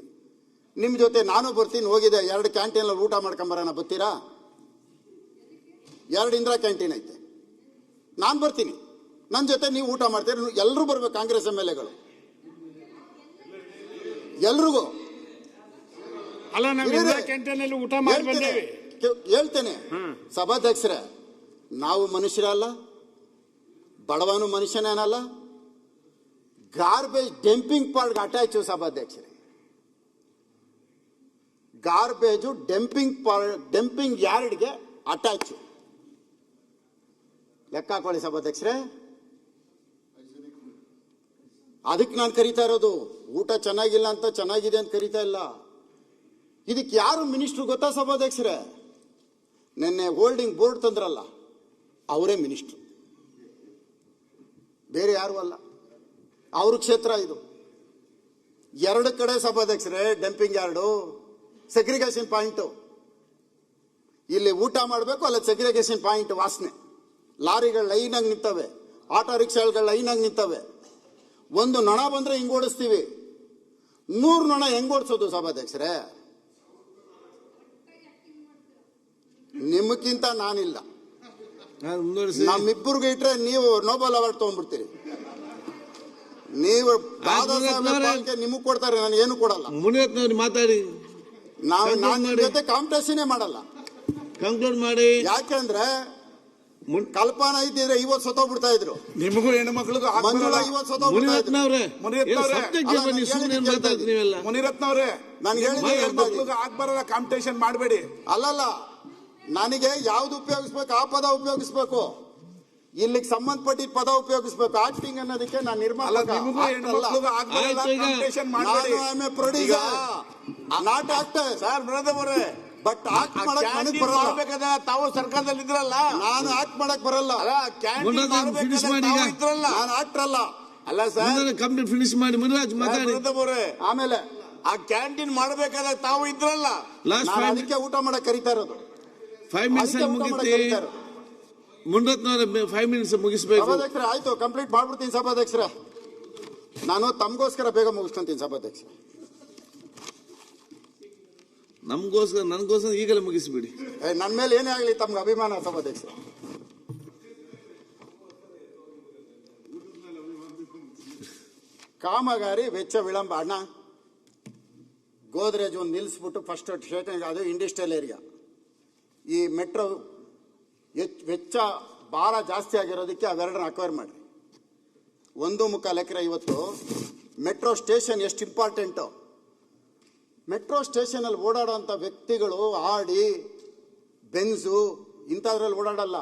ನಿಮ್ಮ ಜೊತೆ ನಾನು ಬರ್ತೀನಿ, ಹೋಗಿದೆ 2 ಕ್ಯಾಂಟೀನಲ್ಲಿ ಊಟ ಮಾಡ್ಕೊಂಬರೋಣ, ಬರ್ತೀರಾ? 2 ಇಂದಿರಾ ಕ್ಯಾಂಟೀನ್ ಐತೆ, ನಾನು ಬರ್ತೀನಿ, ನನ್ನ ಜೊತೆ ನೀವು ಊಟ ಮಾಡ್ತೀರಿ. ಎಲ್ಲರೂ ಬರ್ಬೇಕು, ಕಾಂಗ್ರೆಸ್ MLAಗಳು ಎಲ್ರಿಗೂ. ಅಲ್ಲ, ನಾವು ಕ್ಯಾಂಟೀನಲ್ಲಿ ಊಟ ಮಾಡಿ ಹೇಳ್ತೇನೆ ಸಭಾಧ್ಯಕ್ಷರೇ, ನಾವು ಮನುಷ್ಯರಲ್ಲ, ಬಡವನು ಮನುಷ್ಯನೇನಲ್ಲ. ಗಾರ್ಬೇಜ್ ಡಂಪಿಂಗ್ ಪಾರ್ಟ್ಗೆ ಅಟ್ಯಾಚು ಸಭಾಧ್ಯಕ್ಷರೇ. Garbage dumping ಯಾರ್ಡ್ಗೆ attach. ಲೆಕ್ಕ ಹಾಕೊಳ್ಳಿ ಸಭಾಧ್ಯಕ್ಷರೇ. ಅದಕ್ಕೆ ನಾನು ಕರಿತಾ ಇರೋದು. ಊಟ ಚೆನ್ನಾಗಿಲ್ಲ ಅಂತ ಚೆನ್ನಾಗಿದೆ ಅಂತ ಕರಿತಾ ಇಲ್ಲ. ಇದಕ್ಕೆ ಯಾರು ಮಿನಿಸ್ಟ್ರು ಗೊತ್ತಾ ಸಭಾಧ್ಯಕ್ಷರೇ? ನಿನ್ನೆ ಹೋಲ್ಡಿಂಗ್ ಬೋರ್ಡ್ ತಂದ್ರಲ್ಲ, ಅವರೇ ಮಿನಿಸ್ಟ್ರು, ಬೇರೆ ಯಾರು ಅಲ್ಲ. ಅವ್ರ ಕ್ಷೇತ್ರ ಇದು. 2 ಕಡೆ ಸಭಾಧ್ಯಕ್ಷರೇ ಡಂಪಿಂಗ್ ಯಾರ್ಡು, ಸೆಗ್ರಿಗೇಷನ್ ಪಾಯಿಂಟು. ಇಲ್ಲಿ ಊಟ ಮಾಡಬೇಕು, ಅಲ್ಲ ಸೆಗ್ರಿಗೇಷನ್ ಪಾಯಿಂಟ್ ವಾಸನೆ. ಲಾರಿಗಳು ಲೈನಾಗಿ ನಿಂತವೆ, ಆಟೋ ರಿಕ್ಷಾಗಳು ಲೈನಾಗಿ ನಿಂತವೆ. ಒಂದು ನೊಣ ಬಂದ್ರೆ ಹಿಂಗ್ ಓಡಿಸ್ತೀವಿ, 100 ನೊಣ ಹೆಂಗ್ ಓಡಿಸೋದು ಸಭಾಧ್ಯಕ್ಷರೇ? ನಿಮಗಿಂತ ನಾನಿಲ್ಲ. ನಮ್ಮಿಬ್ಬರಿಗೆ ಇಟ್ರೆ ನೀವು ನೋಬಲ್ ಅವಾರ್ಡ್ ತಗೊಂಡ್ಬಿಡ್ತೀರಿ. ನೀವು ನಿಮಗ್ ಕೊಡ್ತಾರೆ, ನಾನು ಏನು ಕೊಡಲ್ಲ. ಮುನಿರತ್ನವ್ರು ಮಾತಾಡಿ, ನಾನು ಜೊತೆ ಕಾಂಪಿಟೇಷನ್ ಮಾಡಲ್ಲ. ಕಂಕ್ಲೂಡ್ ಮಾಡಿ. ಯಾಕೆಂದ್ರೆ ಕಲ್ಪನಾ ಇದ್ದಿದ್ರೆ 50 ಸತ್ತೋಗ್ಬಿಡ್ತಾ ಇದ್ರು. ನಿಮಗೂ ಹೆಣ್ಮಕ್ಳಿಗೂ ಮಂಜುಳಾ 50 ಸತ್ತೋಗ್ಬಿಡ್ತಾ ಇದ್ರು. ಮುನಿರತ್ನವ್ರೆ, ನಾನು ಹೇಳಿದ್ರೆ ಹೆಣ್ಮಕ್ಳಿಗೂ ಆಗ್ಬರಲ್ಲ, ಕಾಂಪಿಟೇಷನ್ ಮಾಡಬೇಡಿ. ಅಲ್ಲಲ್ಲ, ನನಗೆ ಯಾವ್ದು ಉಪಯೋಗಿಸ್ಬೇಕು ಆ ಪದ ಉಪಯೋಗಿಸ್ಬೇಕು, ಇಲ್ಲಿಗೆ ಸಂಬಂಧಪಟ್ಟಿದ್ದ ಪದ ಉಪಯೋಗಿಸ್ಬೇಕು. ಆಕ್ಟಿಂಗ್ ಅನ್ನೋದಕ್ಕೆ ನಾನು ನಿರ್ಮಾಪಕ, producer, not actor. Sir brother, but act ಮಾಡಕ್ ನನಗೆ ಬರಲ್ಲ. ತಾವು ಸರ್ಕಾರದಲ್ಲಿ ಇದ್ರಲ್ಲ, ನಾನು ಆಕ್ಟ್ ಮಾಡಕ್ ಬರಲ್ಲ. ನಾನು ಆಕ್ಟರ್ ಅಲ್ಲ. ಅಲ್ಲ ಸರ್, ಕಂಪ್ಲೀಟ್ ಫಿನಿಶ್ ಮಾಡಿ. ಮುನಿರಾಜ್ ಮಾತಾಡಿ. ಆಮೇಲೆ ಆ ಕ್ಯಾಂಟೀನ್ ಮಾಡಬೇಕಾದಾಗ ತಾವು ಇದ್ರಲ್ಲ, ನಾನು ಅದಕ್ಕೆ ಊಟ ಮಾಡಕ್ ಕರಿತಾ ಇರೋದು. 5 ಮಿನಿಟ್ಸ್ ಮುಗಿತಿ. ಮುನಿರತ್ನವ್ರೆ 5 ಮಿನಿಟ್ಸ್ ಮುಗಿಸ್ಬೇಕು ಸಭಾಧ್ಯಕ್ಷರೇ. ಆಯ್ತು, ಕಂಪ್ಲೀಟ್ ಮಾಡ್ಬಿಡ್ತೀನಿ ಸಭಾಧ್ಯಕ್ಷರೇ. ನಾನು ತಮಗೋಸ್ಕರ ಬೇಗ ಮುಗಿಸ್ಕೊಂತೀನಿ ಸಭಾಧ್ಯಕ್ಷರೇ. ನನಗೋಸ್ಕರ ಈಗಲೇ ಮುಗಿಸ್ಬಿಡಿ. ನನ್ನ ಮೇಲೆ ಏನೇ ಆಗಲಿ ತಮ್ಗೆ ಅಭಿಮಾನ ಸಭಾಧ್ಯಕ್ಷ. ಕಾಮಗಾರಿ ವೆಚ್ಚ ವಿಳಂಬ. ಅಣ್ಣ, ಗೋದ್ರೇಜ್ ಒಂದು ನಿಲ್ಲಿಸ್ಬಿಟ್ಟು ಫಸ್ಟ್ ಸ್ಟೇಷನ್, ಅದು ಇಂಡಸ್ಟ್ರಿಯಲ್ ಏರಿಯಾ. ಈ ಮೆಟ್ರೋ ವೆಚ್ಚ ಭಾಳ ಜಾಸ್ತಿ ಆಗಿರೋದಕ್ಕೆ ಅವೆರಡನ್ನ ಅಕ್ವೈರ್ ಮಾಡಿ. 1.25 ಎಕರೆ. ಇವತ್ತು ಮೆಟ್ರೋ ಸ್ಟೇಷನ್ ಎಷ್ಟು ಇಂಪಾರ್ಟೆಂಟು. ಮೆಟ್ರೋ ಸ್ಟೇಷನಲ್ಲಿ ಓಡಾಡೋಂಥ ವ್ಯಕ್ತಿಗಳು ಆಡಿ, ಬೆನ್ಸು ಇಂಥದ್ರಲ್ಲಿ ಓಡಾಡಲ್ಲ.